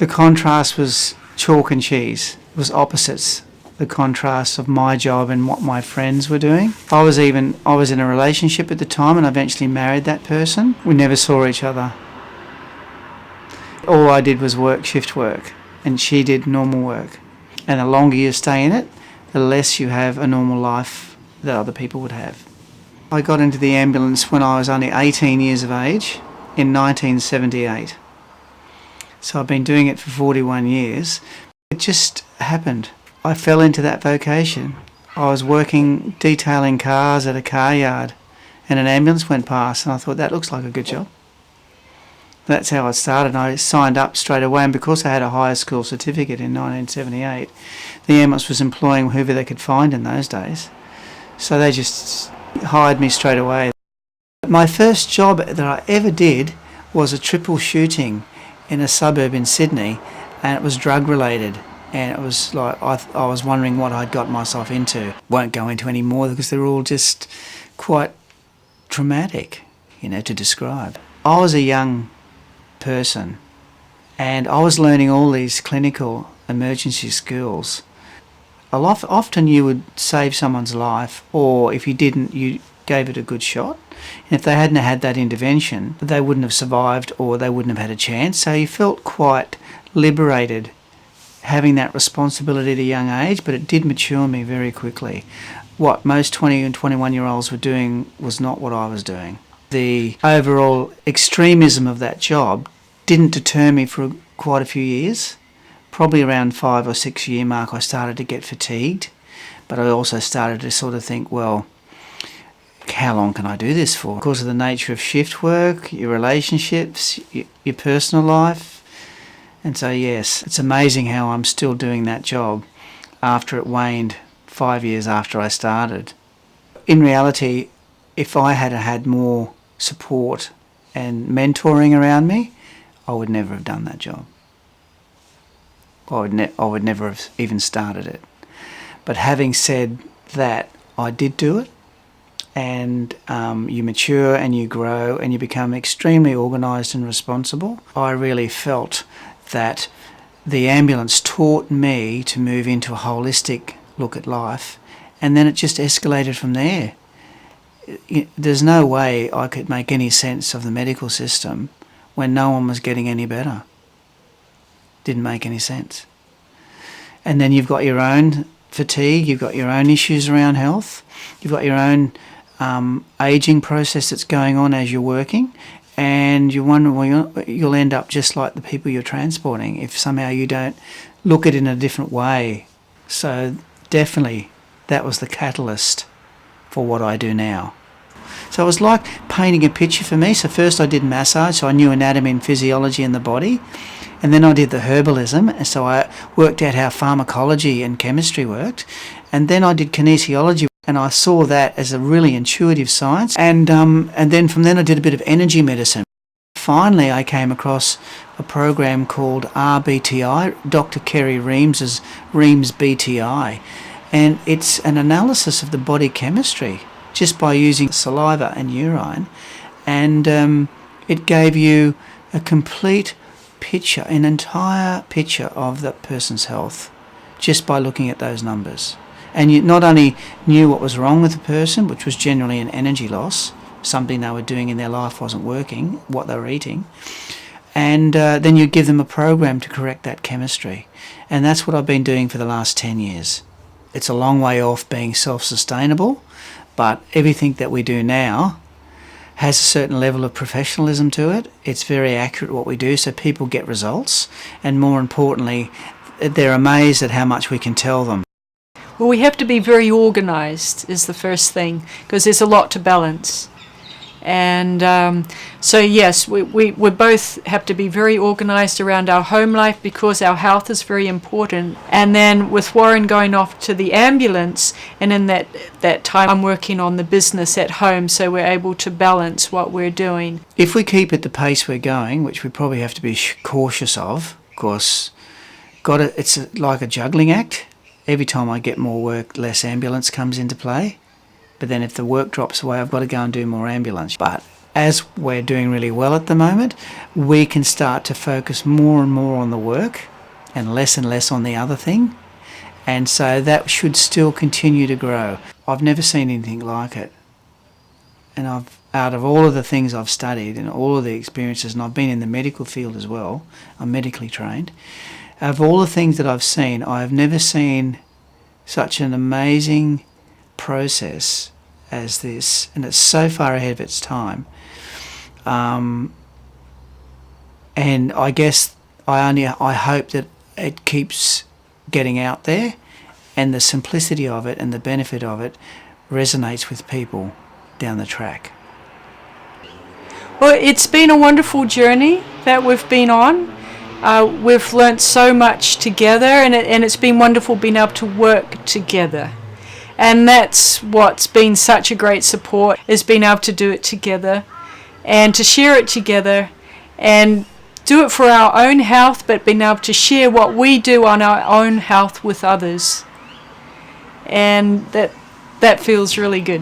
The contrast was chalk and cheese. It was opposites. The contrast of my job and what my friends were doing. I was in a relationship at the time and I eventually married that person. We never saw each other. All I did was work shift work and she did normal work. And the longer you stay in it, the less you have a normal life that other people would have. I got into the ambulance when I was only 18 years of age in 1978. So I've been doing it for 41 years. It just happened. I fell into that vocation. I was working detailing cars at a car yard and an ambulance went past and I thought that looks like a good job. That's how it started. I signed up straight away, and because I had a higher school certificate in 1978, the ambulance was employing whoever they could find in those days. So they just hired me straight away. My first job that I ever did was a triple shooting in a suburb in Sydney, and it was drug related. And it was like I was wondering what I'd got myself into. Won't go into any more because they're all just quite traumatic, to describe. I was a young person and I was learning all these clinical emergency skills. Often you would save someone's life, or if you didn't, you gave it a good shot. And if they hadn't had that intervention, they wouldn't have survived or they wouldn't have had a chance. So you felt quite liberated having that responsibility at a young age, but it did mature me very quickly. What most 20 and 21-year-olds were doing was not what I was doing. The overall extremism of that job didn't deter me for quite a few years. Probably around 5 or 6 year mark I started to get fatigued, but I also started to sort of think, well, how long can I do this for? Because of the nature of shift work, your relationships, your personal life. And so yes, it's amazing how I'm still doing that job after it waned 5 years after I started. In reality, if I had had more support and mentoring around me, I would never have done that job. I would never have even started it. But having said that, I did do it, and you mature and you grow and you become extremely organised and responsible. I really felt that the ambulance taught me to move into a holistic look at life, and then it just escalated from there. There's no way I could make any sense of the medical system when no one was getting any better. Didn't make any sense. And then you've got your own fatigue, you've got your own issues around health, you've got your own ageing process that's going on as you're working, and you wonder, well, you'll end up just like the people you're transporting if somehow you don't look at it in a different way. So definitely that was the catalyst for what I do now. So it was like painting a picture for me. So first I did massage, so I knew anatomy and physiology in the body, and then I did the herbalism, and so I worked out how pharmacology and chemistry worked, and then I did kinesiology, and I saw that as a really intuitive science, and then from then I did a bit of energy medicine. Finally I came across a program called RBTI, Dr. Kerry Reams's Reams BTI, and it's an analysis of the body chemistry just by using saliva and urine, and it gave you a complete picture, an entire picture of that person's health just by looking at those numbers. And you not only knew what was wrong with the person, which was generally an energy loss, something they were doing in their life wasn't working, what they were eating, and then you give them a program to correct that chemistry. And that's what I've been doing for the last 10 years. It's a long way off being self-sustainable, but everything that we do now has a certain level of professionalism to it. It's very accurate what we do, so people get results, and more importantly, they're amazed at how much we can tell them. Well, we have to be very organised is the first thing, because there's a lot to balance. And so yes, we both have to be very organised around our home life because our health is very important. And then with Warren going off to the ambulance, and in that time I'm working on the business at home, so we're able to balance what we're doing. If we keep at the pace we're going, which we probably have to be cautious of course, it's like a juggling act. Every time I get more work, less ambulance comes into play. But then if the work drops away, I've got to go and do more ambulance. But as we're doing really well at the moment, we can start to focus more and more on the work and less on the other thing. And so that should still continue to grow. I've never seen anything like it. And out of all of the things I've studied and all of the experiences, and I've been in the medical field as well, I'm medically trained, out of all the things that I've seen, I have never seen such an amazing process as this, and it's so far ahead of its time. And I guess I hope that it keeps getting out there, and the simplicity of it and the benefit of it resonates with people down the track. Well, it's been a wonderful journey that we've been on. We've learnt so much together, and it's been wonderful being able to work together. And that's what's been such a great support, is being able to do it together and to share it together and do it for our own health, but being able to share what we do on our own health with others. And that feels really good.